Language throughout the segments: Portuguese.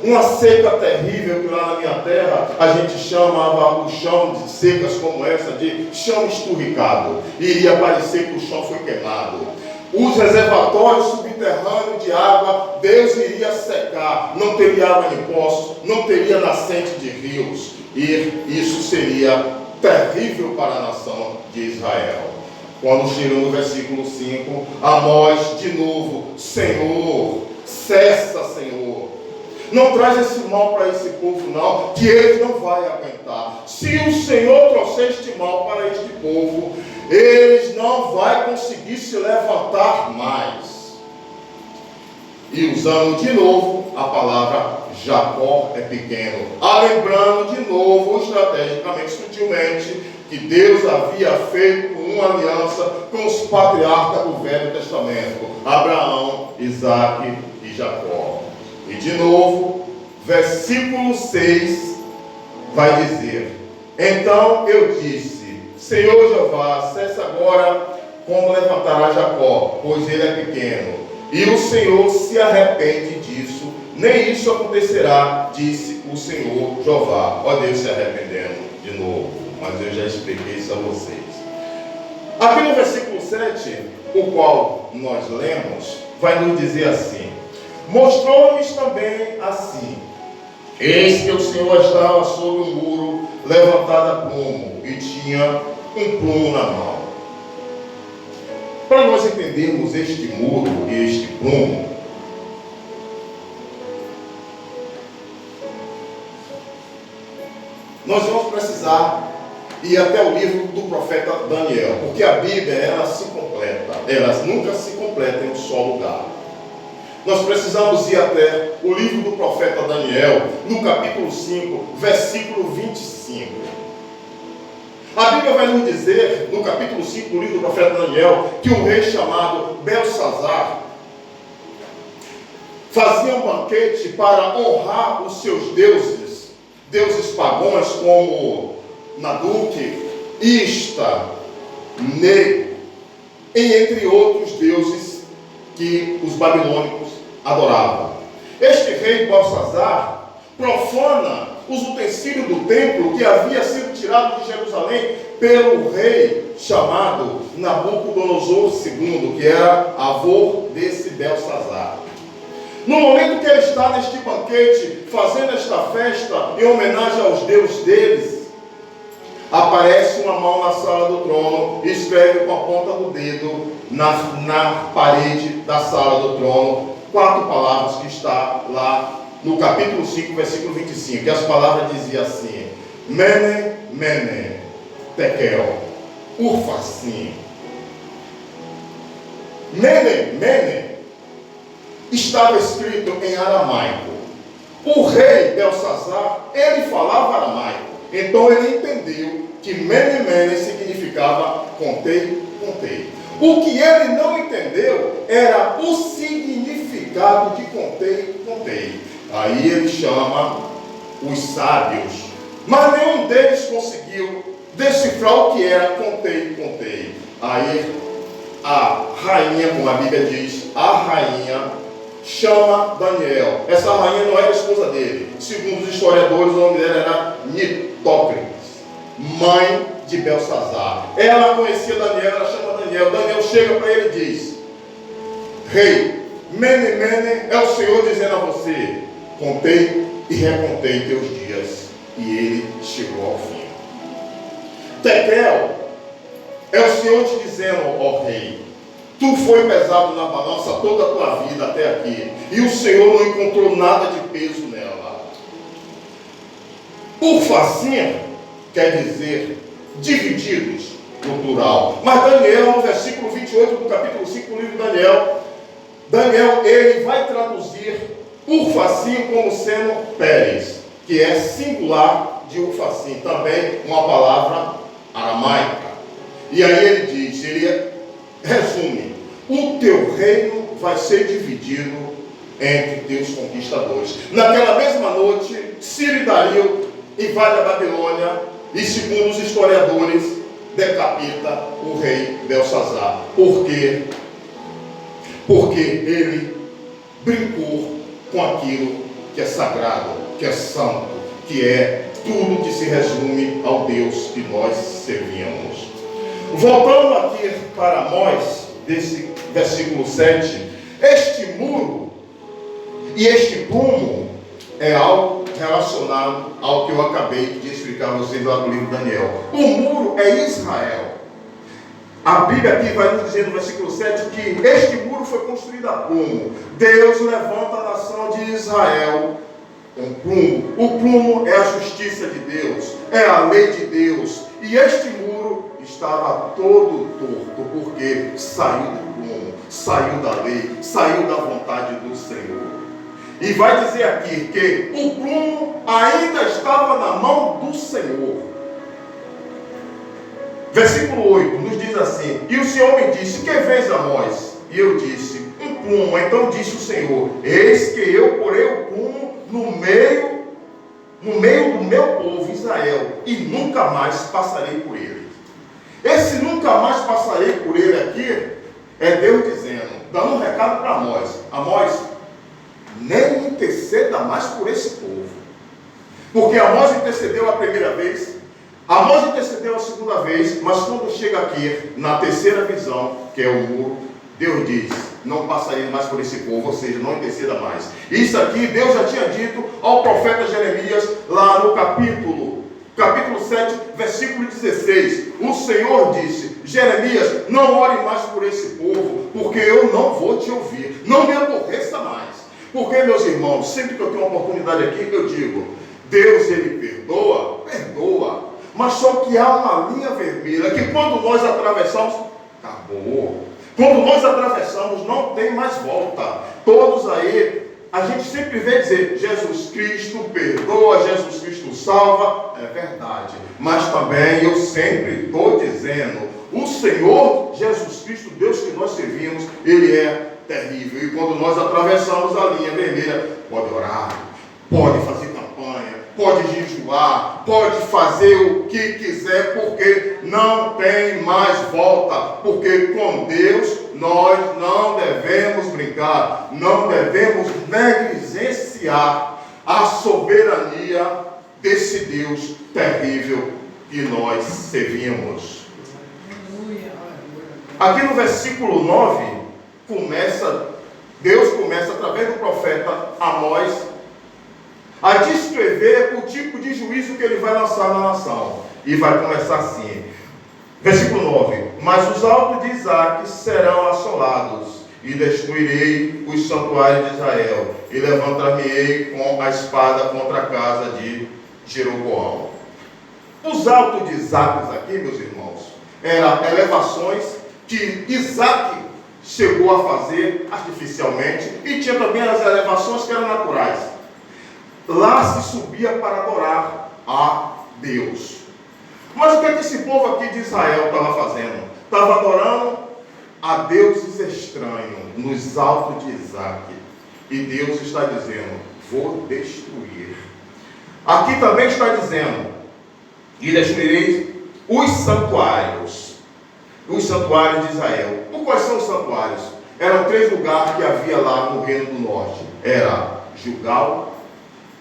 uma seca terrível, que lá na minha terra a gente chamava o chão de secas como essa de chão esturricado. Iria parecer que o chão foi queimado. Os reservatórios subterrâneos de água, Deus iria secar, não teria água em poços, não teria nascente de rios, e isso seria terrível para a nação de Israel. Quando chega no versículo 5, Amós de novo: Senhor, cessa, Senhor, não traz esse mal para esse povo não, que eles não vão aguentar. Se o Senhor trouxer este mal para este povo, eles não vão conseguir se levantar mais. E usando de novo a palavra Jacó é pequeno, lembrando de novo, estrategicamente, sutilmente, que Deus havia feito uma aliança com os patriarcas do Velho Testamento, Abraão, Isaque e Jacó. E de novo, versículo 6 vai dizer: Então eu disse, Senhor Jeová, cessa agora como levantará Jacó, pois ele é pequeno. E o Senhor se arrepende disso, nem isso acontecerá, disse o Senhor Jeová. Ó Deus se arrependendo de novo, mas eu já expliquei isso a vocês. Aqui no versículo 7, o qual nós lemos, vai nos dizer assim: Mostrou-me também assim, eis que o Senhor estava sobre um muro levantado a plumo, e tinha um plumo na mão. Para nós entendermos este muro e este plumo, nós vamos precisar ir até o livro do profeta Daniel, porque a Bíblia, ela se completa, elas nunca se completam em um só lugar. Nós precisamos ir até o livro do profeta Daniel, no capítulo 5, versículo 25. A Bíblia vai nos dizer, no capítulo 5 do livro do profeta Daniel, que um rei chamado Belsazar fazia um banquete para honrar os seus deuses, deuses pagãos como Naduque, Ista, Nego, e entre outros deuses que os babilônicos adoravam. Este rei Belsazar profana os utensílios do templo que havia sido tirado de Jerusalém pelo rei chamado Nabucodonosor II, que era avô desse Belsazar. No momento que ele está neste banquete, fazendo esta festa em homenagem aos deuses deles, aparece uma mão na sala do trono e escreve com a ponta do dedo na parede da sala do trono 4 palavras que está lá no capítulo 5, versículo 25, que as palavras diziam assim: Mene, Mene, Tekel, Urfasim. Mene, Mene, estava escrito em aramaico. O rei Belsazar, ele falava aramaico, então ele entendeu que Mene, Mene significava contei, contei. O que ele não entendeu era o significado de contei, contei. Aí ele chama os sábios, mas nenhum deles conseguiu decifrar o que era contei, contei. Aí a rainha, como a Bíblia diz, a rainha chama Daniel. Essa rainha não era a esposa dele. Segundo os historiadores, o nome dela era Nitócris, mãe de Belsazar. Ela conhecia Daniel, ela chama Daniel. Daniel chega para ele e diz: Rei, Mene, Mene, é o Senhor dizendo a você: contei e recontei teus dias, e ele chegou ao fim. Tekel, é o Senhor te dizendo, ó rei: tu foi pesado na balança toda a tua vida até aqui, e o Senhor não encontrou nada de peso nela. Urfasim quer dizer divididos, no plural. Mas Daniel, no versículo 28 do capítulo 5 do livro de Daniel, ele vai traduzir Urfasim como sendo Pérez, que é singular de Urfasim, também uma palavra aramaica. E aí ele diz, ele resume: o teu reino vai ser dividido entre teus conquistadores. Naquela mesma noite, Ciro e Dario invadem a Babilônia e, segundo os historiadores, decapita o rei Belsazar. Por quê? Porque ele brincou com aquilo que é sagrado, que é santo, que é tudo que se resume ao Deus que nós servimos. Voltando aqui para Amós, desse versículo 7, este muro e este prumo é algo relacionado ao que eu acabei de explicar a vocês lá no livro de Daniel. O muro é Israel. A Bíblia aqui vai nos dizer no versículo 7 que este muro foi construído a prumo. Deus levanta a nação de Israel com prumo. O prumo é a justiça de Deus, é a lei de Deus. E este muro estava todo torto, porque saiu do prumo, saiu da lei, saiu da vontade do Senhor. E vai dizer aqui que o prumo ainda estava na mão do Senhor. Versículo 8 nos diz assim: e o Senhor me disse, que vês, Amós? E eu disse, um prumo. Então disse o Senhor, eis que eu porei o prumo no meio do meu povo Israel, e nunca mais passarei por ele. Esse nunca mais passarei por ele aqui é Deus dizendo, dando um recado para Amós: Amós, nem interceda mais por esse povo. Porque Amós intercedeu a primeira vez, Amós intercedeu a segunda vez, mas quando chega aqui na terceira visão, que é o muro, Deus diz, não passarei mais por esse povo, ou seja, não interceda mais. Isso aqui Deus já tinha dito ao profeta Jeremias, lá no capítulo 7, versículo 16. O Senhor disse, Jeremias, não ore mais por esse povo, porque eu não vou te ouvir, não me aborreça mais. Porque, meus irmãos, sempre que eu tenho uma oportunidade aqui, eu digo, Deus, Ele perdoa, mas só que há uma linha vermelha, que quando nós atravessamos, acabou. Quando nós atravessamos, não tem mais volta. Todos aí, a gente sempre vê dizer, Jesus Cristo perdoa, Jesus Cristo salva, é verdade. Mas também eu sempre estou dizendo, o Senhor Jesus Cristo, Deus que nós servimos, Ele é terrível. E quando nós atravessamos a linha vermelha, pode orar, pode fazer campanha, pode jejuar, pode fazer o que quiser, porque não tem mais volta. Porque com Deus nós não devemos brincar, não devemos negligenciar a soberania desse Deus terrível que nós servimos. Aqui no versículo 9, Deus começa através do profeta Amós a descrever o tipo de juízo que ele vai lançar na nação. E vai começar assim, versículo 9: mas os altos de Isaque serão assolados, e destruirei os santuários de Israel, e levantar-me-ei com a espada contra a casa de Jeroboão. Os altos de Isaque aqui, meus irmãos, eram elevações que Isaque chegou a fazer artificialmente, e tinha também as elevações que eram naturais. Lá se subia para adorar a Deus. Mas o que é que esse povo aqui de Israel estava fazendo? Estava adorando a deuses estranhos nos altos de Isaque. E Deus está dizendo, vou destruir. Aqui também está dizendo, e destruirei os santuários de Israel. Por quais são os santuários? Eram 3 lugares que havia lá no Reino do Norte. Era Gilgal,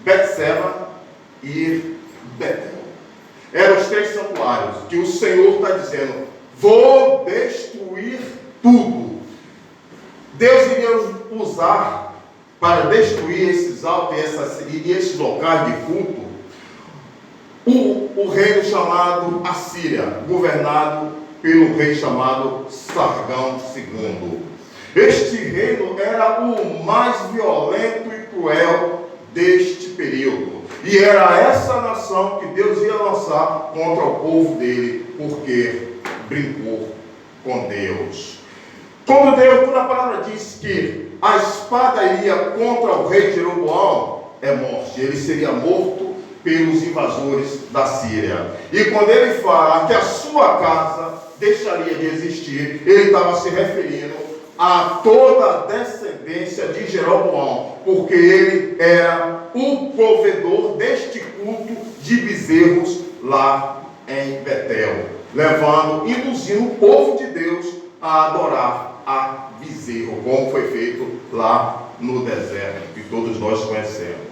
Betseba e Betel. Eram os 3 santuários que o Senhor está dizendo, vou destruir tudo. Deus iria usar para destruir esses altos e esses locais de culto o reino chamado Assíria, governado pelo rei chamado Sargão II. Este reino era o mais violento e cruel deste período. E era essa nação que Deus ia lançar contra o povo dele, porque brincou com Deus. Quando a palavra diz que a espada iria contra o rei Jeroboão, é morte. Ele seria morto pelos invasores da Síria. E quando ele fala que a sua casa deixaria de existir, ele estava se referindo a toda a descendência de Jeroboão, porque ele era o provedor deste culto de bezerros lá em Betel, induzindo o povo de Deus a adorar a bezerro, como foi feito lá no deserto, que todos nós conhecemos.